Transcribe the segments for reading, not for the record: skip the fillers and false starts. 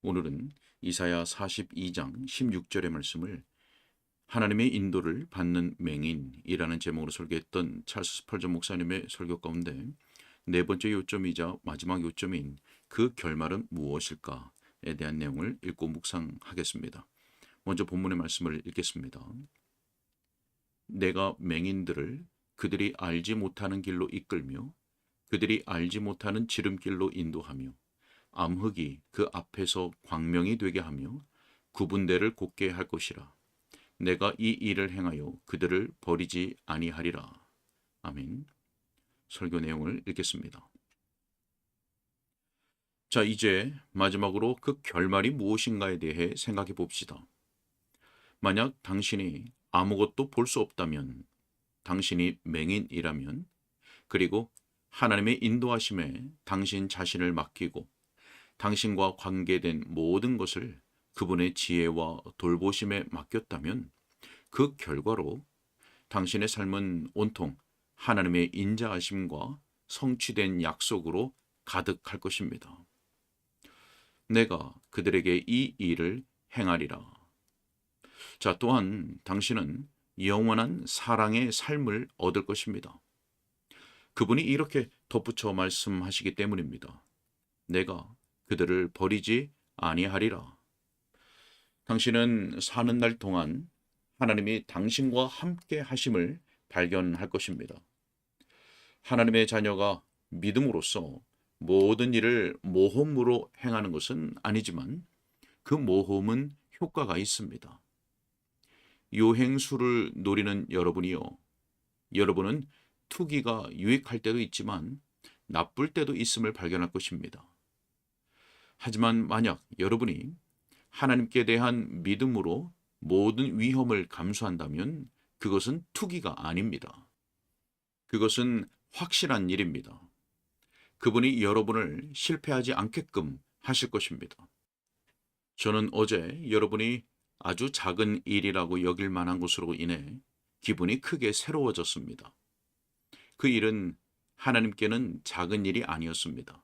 오늘은 이사야 42장 16절의 말씀을 하나님의 인도를 받는 맹인이라는 제목으로 설교했던 찰스 스펄전 목사님의 설교 가운데 네 번째 요점이자 마지막 요점인 그 결말은 무엇일까에 대한 내용을 읽고 묵상하겠습니다. 먼저 본문의 말씀을 읽겠습니다. 내가 맹인들을 그들이 알지 못하는 길로 이끌며 그들이 알지 못하는 지름길로 인도하며 암흑이 그 앞에서 광명이 되게 하며 구분대를 곧게 할 것이라. 내가 이 일을 행하여 그들을 버리지 아니하리라. 아멘. 설교 내용을 읽겠습니다. 자, 이제 마지막으로 그 결말이 무엇인가에 대해 생각해 봅시다. 만약 당신이 아무것도 볼 수 없다면, 당신이 맹인이라면, 그리고 하나님의 인도하심에 당신 자신을 맡기고 당신과 관계된 모든 것을 그분의 지혜와 돌보심에 맡겼다면 그 결과로 당신의 삶은 온통 하나님의 인자하심과 성취된 약속으로 가득할 것입니다. 내가 그들에게 이 일을 행하리라. 자, 또한 당신은 영원한 사랑의 삶을 얻을 것입니다. 그분이 이렇게 덧붙여 말씀하시기 때문입니다. 내가 그들을 버리지 아니하리라. 당신은 사는 날 동안 하나님이 당신과 함께 하심을 발견할 것입니다. 하나님의 자녀가 믿음으로써 모든 일을 모험으로 행하는 것은 아니지만 그 모험은 효과가 있습니다. 요행수를 노리는 여러분이요. 여러분은 투기가 유익할 때도 있지만 나쁠 때도 있음을 발견할 것입니다. 하지만 만약 여러분이 하나님께 대한 믿음으로 모든 위험을 감수한다면 그것은 투기가 아닙니다. 그것은 확실한 일입니다. 그분이 여러분을 실패하지 않게끔 하실 것입니다. 저는 어제 여러분이 아주 작은 일이라고 여길 만한 것으로 인해 기분이 크게 새로워졌습니다. 그 일은 하나님께는 작은 일이 아니었습니다.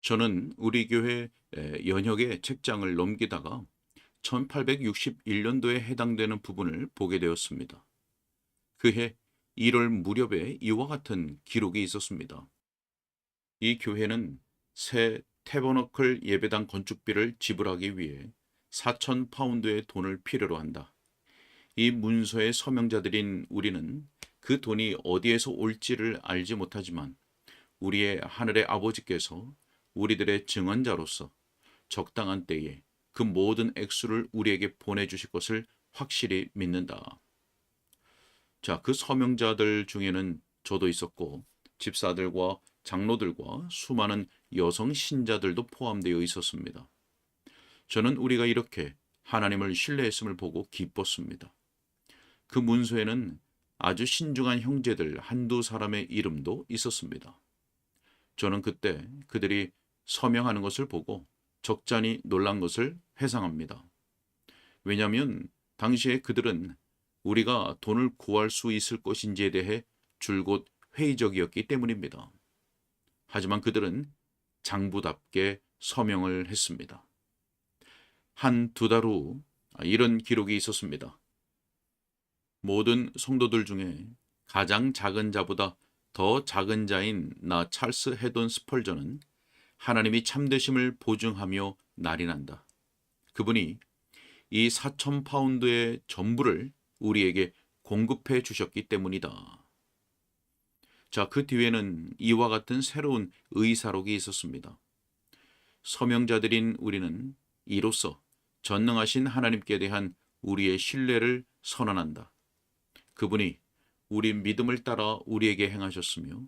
저는 우리 교회 연혁의 책장을 넘기다가 1861년도에 해당되는 부분을 보게 되었습니다. 그해 1월 무렵에 이와 같은 기록이 있었습니다. 이 교회는 새 태버너클 예배당 건축비를 지불하기 위해 4,000파운드의 돈을 필요로 한다. 이 문서의 서명자들인 우리는 그 돈이 어디에서 올지를 알지 못하지만 우리의 하늘의 아버지께서 우리들의 증언자로서 적당한 때에 그 모든 액수를 우리에게 보내주실 것을 확실히 믿는다. 자, 그 서명자들 중에는 저도 있었고 집사들과 장로들과 수많은 여성 신자들도 포함되어 있었습니다. 저는 우리가 이렇게 하나님을 신뢰했음을 보고 기뻤습니다. 그 문서에는 아주 신중한 형제들 한두 사람의 이름도 있었습니다. 저는 그때 그들이 서명하는 것을 보고 적잖이 놀란 것을 회상합니다. 왜냐하면 당시에 그들은 우리가 돈을 구할 수 있을 것인지에 대해 줄곧 회의적이었기 때문입니다. 하지만 그들은 장부답게 서명을 했습니다. 한 두 달 후 이런 기록이 있었습니다. 모든 성도들 중에 가장 작은 자보다 더 작은 자인 나 찰스 헤돈 스펄전은 하나님이 참되심을 보증하며 날인한다. 그분이 이 4,000파운드의 전부를 우리에게 공급해 주셨기 때문이다. 자, 그 뒤에는 이와 같은 새로운 의사록이 있었습니다. 서명자들인 우리는 이로써 전능하신 하나님께 대한 우리의 신뢰를 선언한다. 그분이 우리 믿음을 따라 우리에게 행하셨으며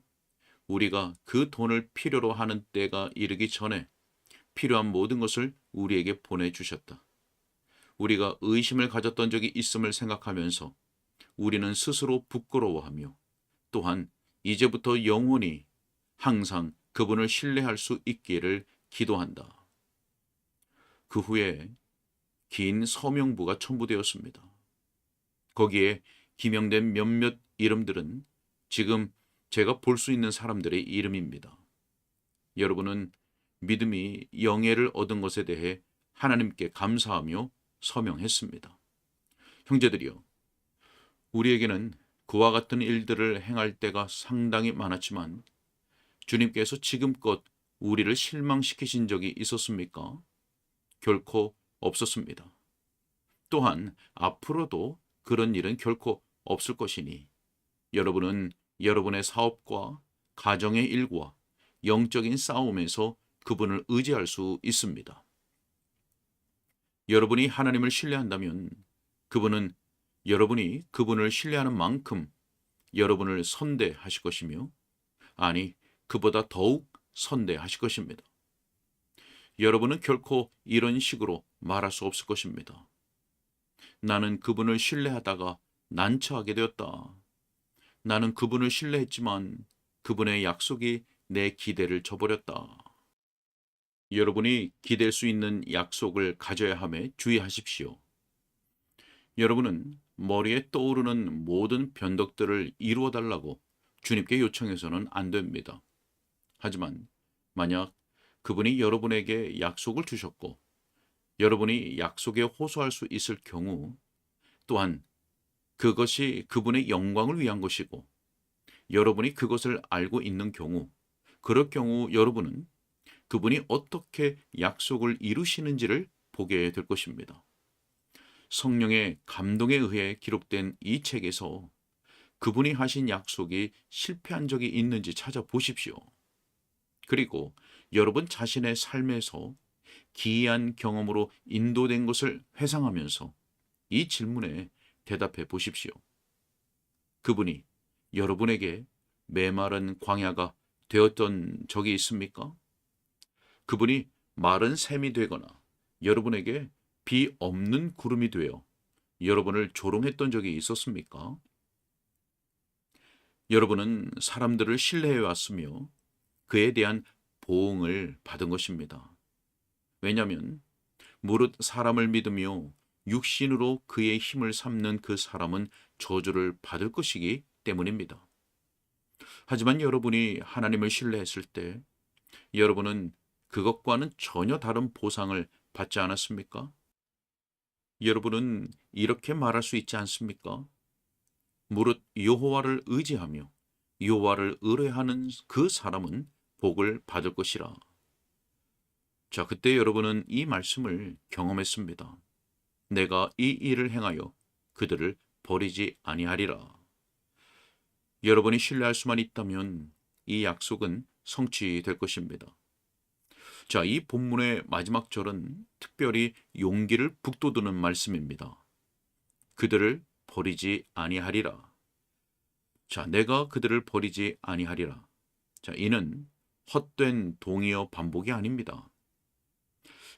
우리가 그 돈을 필요로 하는 때가 이르기 전에 필요한 모든 것을 우리에게 보내주셨다. 우리가 의심을 가졌던 적이 있음을 생각하면서 우리는 스스로 부끄러워하며 또한 이제부터 영원히 항상 그분을 신뢰할 수 있기를 기도한다. 그 후에 긴 서명부가 첨부되었습니다. 거기에 기명된 몇몇 이름들은 지금 제가 볼 수 있는 사람들의 이름입니다. 여러분은 믿음이 영예를 얻은 것에 대해 하나님께 감사하며 서명했습니다. 형제들이여, 우리에게는 그와 같은 일들을 행할 때가 상당히 많았지만 주님께서 지금껏 우리를 실망시키신 적이 있었습니까? 결코 없었습니다. 또한 앞으로도 그런 일은 결코 없을 것이니 여러분은 여러분의 사업과 가정의 일과 영적인 싸움에서 그분을 의지할 수 있습니다. 여러분이 하나님을 신뢰한다면 그분은 여러분이 그분을 신뢰하는 만큼 여러분을 선대하실 것이며, 아니, 그보다 더욱 선대하실 것입니다. 여러분은 결코 이런 식으로 말할 수 없을 것입니다. 나는 그분을 신뢰하다가 난처하게 되었다. 나는 그분을 신뢰했지만 그분의 약속이 내 기대를 저버렸다. 여러분이 기댈 수 있는 약속을 가져야 함에 주의하십시오. 여러분은 머리에 떠오르는 모든 변덕들을 이루어 달라고 주님께 요청해서는 안 됩니다. 하지만 만약 그분이 여러분에게 약속을 주셨고 여러분이 약속에 호소할 수 있을 경우, 또한 그것이 그분의 영광을 위한 것이고 여러분이 그것을 알고 있는 경우, 그럴 경우 여러분은 그분이 어떻게 약속을 이루시는지를 보게 될 것입니다. 성령의 감동에 의해 기록된 이 책에서 그분이 하신 약속이 실패한 적이 있는지 찾아보십시오. 그리고 여러분 자신의 삶에서 기이한 경험으로 인도된 것을 회상하면서 이 질문에 대답해 보십시오. 그분이 여러분에게 메마른 광야가 되었던 적이 있습니까? 그분이 마른 샘이 되거나 여러분에게 비 없는 구름이 되어 여러분을 조롱했던 적이 있었습니까? 여러분은 사람들을 신뢰해 왔으며 그에 대한 보응을 받은 것입니다. 왜냐하면 무릇 사람을 믿으며 육신으로 그의 힘을 삼는 그 사람은 저주를 받을 것이기 때문입니다. 하지만 여러분이 하나님을 신뢰했을 때 여러분은 그것과는 전혀 다른 보상을 받지 않았습니까? 여러분은 이렇게 말할 수 있지 않습니까? 무릇 여호와를 의지하며 여호와를 의뢰하는 그 사람은 복을 받을 것이라. 자, 그때 여러분은 이 말씀을 경험했습니다. 내가 이 일을 행하여 그들을 버리지 아니하리라. 여러분이 신뢰할 수만 있다면 이 약속은 성취될 것입니다. 자, 이 본문의 마지막 절은 특별히 용기를 북돋우는 말씀입니다. 그들을 버리지 아니하리라. 자, 내가 그들을 버리지 아니하리라. 자, 이는 헛된 동의어 반복이 아닙니다.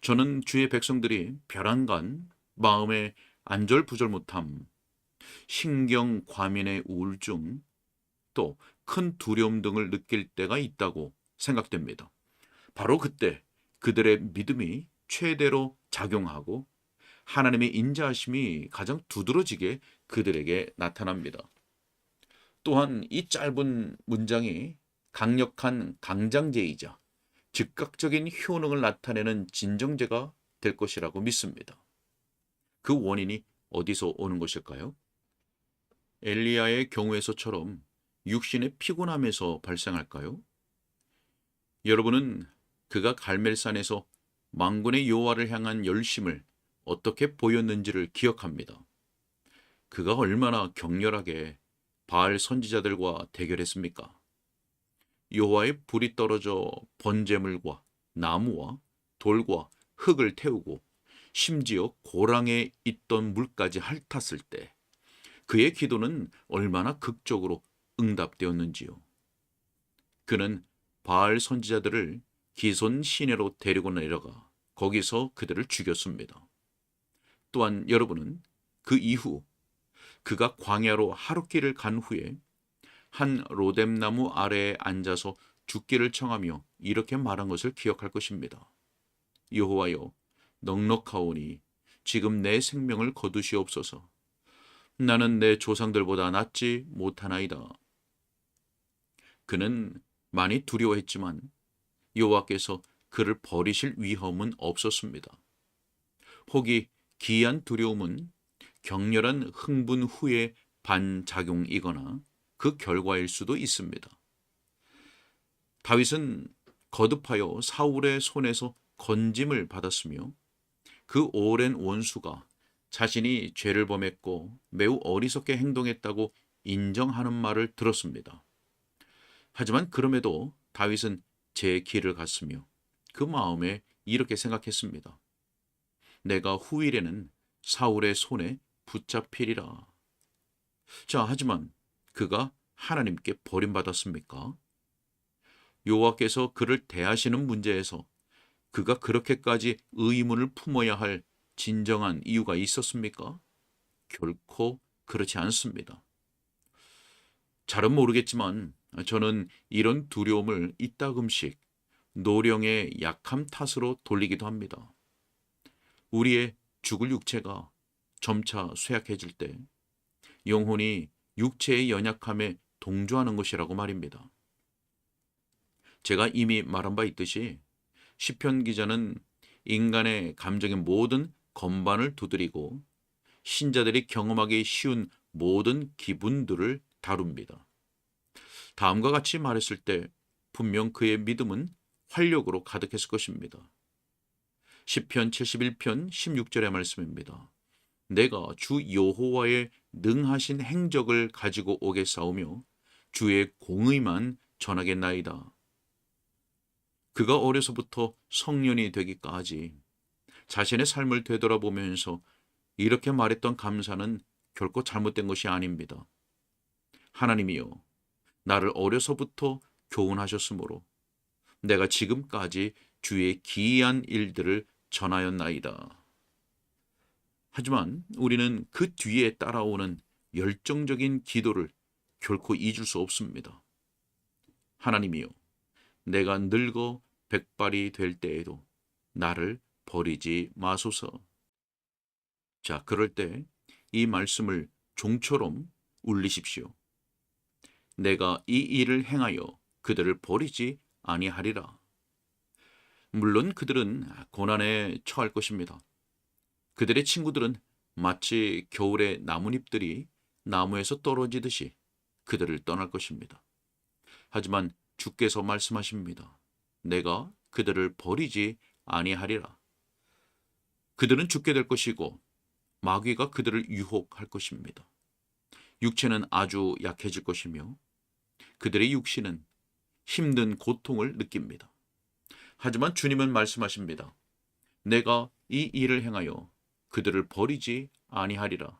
저는 주의 백성들이 벼랑간 마음의 안절부절 못함, 신경 과민의 우울증, 또 큰 두려움 등을 느낄 때가 있다고 생각됩니다. 바로 그때 그들의 믿음이 최대로 작용하고 하나님의 인자하심이 가장 두드러지게 그들에게 나타납니다. 또한 이 짧은 문장이 강력한 강장제이자 즉각적인 효능을 나타내는 진정제가 될 것이라고 믿습니다. 그 원인이 어디서 오는 것일까요? 엘리야의 경우에서처럼 육신의 피곤함에서 발생할까요? 여러분은 그가 갈멜산에서 만군의 여호와를 향한 열심을 어떻게 보였는지를 기억합니다. 그가 얼마나 격렬하게 바알 선지자들과 대결했습니까? 여호와의 불이 떨어져 번제물과 나무와 돌과 흙을 태우고 심지어 고랑에 있던 물까지 핥았을 때 그의 기도는 얼마나 극적으로 응답되었는지요. 그는 바알 선지자들을 기손 시내로 데리고 내려가 거기서 그들을 죽였습니다. 또한 여러분은 그 이후 그가 광야로 하룻길을 간 후에 한 로뎀나무 아래에 앉아서 죽기를 청하며 이렇게 말한 것을 기억할 것입니다. 여호와여, 넉넉하오니 지금 내 생명을 거두시옵소서. 나는 내 조상들보다 낫지 못하나이다. 그는 많이 두려워했지만 여호와께서 그를 버리실 위험은 없었습니다. 혹이 기이한 두려움은 격렬한 흥분 후의 반작용이거나 그 결과일 수도 있습니다. 다윗은 거듭하여 사울의 손에서 건짐을 받았으며 그 오랜 원수가 자신이 죄를 범했고 매우 어리석게 행동했다고 인정하는 말을 들었습니다. 하지만 그럼에도 다윗은 제 길을 갔으며 그 마음에 이렇게 생각했습니다. 내가 후일에는 사울의 손에 붙잡히리라. 자, 하지만 그가 하나님께 버림받았습니까? 여호와께서 그를 대하시는 문제에서 그가 그렇게까지 의문을 품어야 할 진정한 이유가 있었습니까? 결코 그렇지 않습니다. 잘은 모르겠지만 저는 이런 두려움을 이따금씩 노령의 약함 탓으로 돌리기도 합니다. 우리의 죽을 육체가 점차 쇠약해질 때 영혼이 육체의 연약함에 동조하는 것이라고 말입니다. 제가 이미 말한 바 있듯이 시편 기자는 인간의 감정의 모든 건반을 두드리고 신자들이 경험하기 쉬운 모든 기분들을 다룹니다. 다음과 같이 말했을 때 분명 그의 믿음은 활력으로 가득했을 것입니다. 시편 71편 16절의 말씀입니다. 내가 주 여호와의 능하신 행적을 가지고 오겠사오며 주의 공의만 전하겠나이다. 그가 어려서부터 성년이 되기까지 자신의 삶을 되돌아보면서 이렇게 말했던 감사는 결코 잘못된 것이 아닙니다. 하나님이여, 나를 어려서부터 교훈하셨으므로 내가 지금까지 주의 기이한 일들을 전하였나이다. 하지만 우리는 그 뒤에 따라오는 열정적인 기도를 결코 잊을 수 없습니다. 하나님이여, 내가 늙어 백발이 될 때에도 나를 버리지 마소서. 자, 그럴 때 이 말씀을 종처럼 울리십시오. 내가 이 일을 행하여 그들을 버리지 아니하리라. 물론 그들은 고난에 처할 것입니다. 그들의 친구들은 마치 겨울에 나뭇잎들이 나무에서 떨어지듯이 그들을 떠날 것입니다. 하지만 주께서 말씀하십니다. 내가 그들을 버리지 아니하리라. 그들은 죽게 될 것이고 마귀가 그들을 유혹할 것입니다. 육체는 아주 약해질 것이며 그들의 육신은 힘든 고통을 느낍니다. 하지만 주님은 말씀하십니다. 내가 이 일을 행하여 그들을 버리지 아니하리라.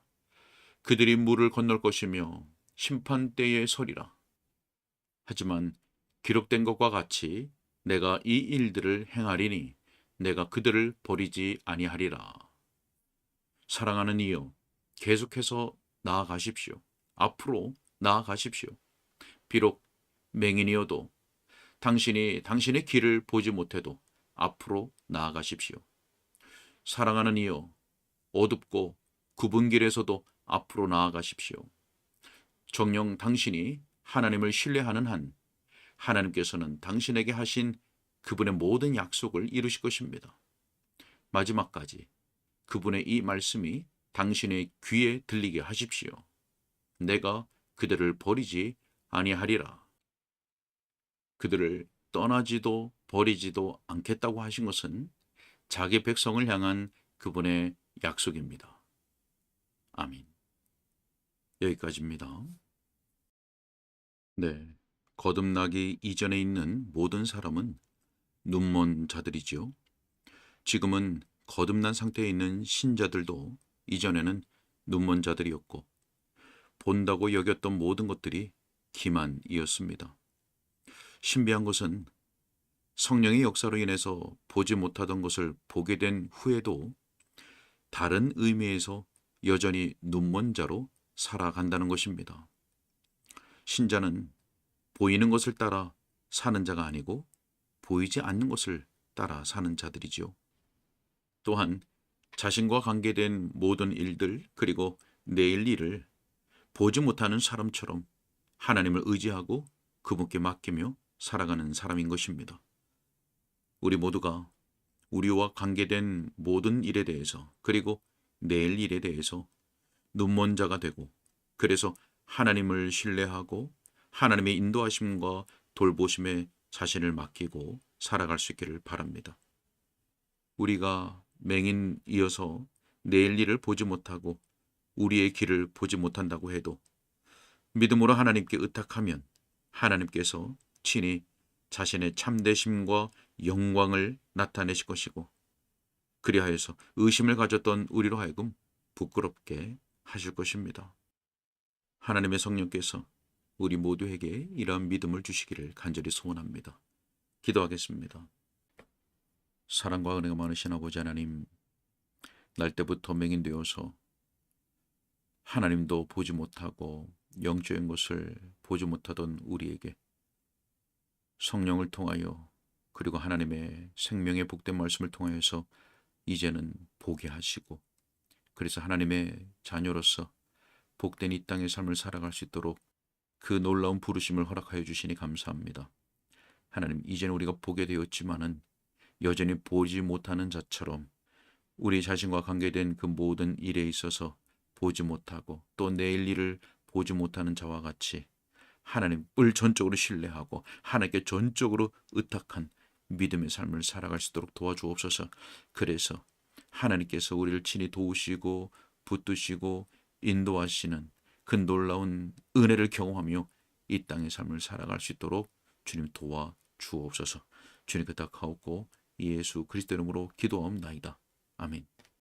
그들이 물을 건널 것이며 심판대에 서리라. 하지만 기록된 것과 같이 내가 이 일들을 행하리니 내가 그들을 버리지 아니하리라. 사랑하는 이여, 계속해서 나아가십시오. 앞으로 나아가십시오. 비록 맹인이어도 당신이 당신의 길을 보지 못해도 앞으로 나아가십시오. 사랑하는 이여, 어둡고 굽은 길에서도 앞으로 나아가십시오. 정녕 당신이 하나님을 신뢰하는 한 하나님께서는 당신에게 하신 그분의 모든 약속을 이루실 것입니다. 마지막까지 그분의 이 말씀이 당신의 귀에 들리게 하십시오. 내가 그들을 버리지 아니하리라. 그들을 떠나지도 버리지도 않겠다고 하신 것은 자기 백성을 향한 그분의 약속입니다. 아멘. 여기까지입니다. 네, 거듭나기 이전에 있는 모든 사람은 눈먼 자들이지요. 지금은 거듭난 상태에 있는 신자들도 이전에는 눈먼 자들이었고 본다고 여겼던 모든 것들이 기만이었습니다. 신비한 것은 성령의 역사로 인해서 보지 못하던 것을 보게 된 후에도 다른 의미에서 여전히 눈먼 자로 살아간다는 것입니다. 신자는 보이는 것을 따라 사는 자가 아니고 보이지 않는 것을 따라 사는 자들이지요. 또한 자신과 관계된 모든 일들 그리고 내일 일을 보지 못하는 사람처럼 하나님을 의지하고 그분께 맡기며 살아가는 사람인 것입니다. 우리 모두가 우리와 관계된 모든 일에 대해서, 그리고 내일 일에 대해서 눈먼 자가 되고, 그래서 하나님을 신뢰하고 하나님의 인도하심과 돌보심에 자신을 맡기고 살아갈 수 있기를 바랍니다. 우리가 맹인 이어서 내일 일을 보지 못하고 우리의 길을 보지 못한다고 해도 믿음으로 하나님께 의탁하면 하나님께서 친히 자신의 참되심과 영광을 나타내실 것이고, 그리하여서 의심을 가졌던 우리로 하여금 부끄럽게 하실 것입니다. 하나님의 성령께서 우리 모두에게 이러한 믿음을 주시기를 간절히 소원합니다. 기도하겠습니다. 사랑과 은혜가 많으신 아버지 하나님, 날 때부터 맹인되어서 하나님도 보지 못하고 영적인 것을 보지 못하던 우리에게 성령을 통하여, 그리고 하나님의 생명의 복된 말씀을 통하여서 이제는 보게 하시고, 그래서 하나님의 자녀로서 복된 이 땅의 삶을 살아갈 수 있도록 그 놀라운 부르심을 허락하여 주시니 감사합니다. 하나님, 이제는 우리가 보게 되었지만은 여전히 보지 못하는 자처럼 우리 자신과 관계된 그 모든 일에 있어서 보지 못하고 또 내일 일을 보지 못하는 자와 같이 하나님을 전적으로 신뢰하고 하나님께 전적으로 의탁한 믿음의 삶을 살아갈 수 있도록 도와주옵소서. 그래서 하나님께서 우리를 친히 도우시고 붙드시고 인도하시는 그 놀라운 은혜를 경험하며 이 땅의 삶을 살아갈 수 있도록 주님 도와주옵소서. 주님 부탁하옵고 예수 그리스도 이름으로 기도하옵나이다. 아멘.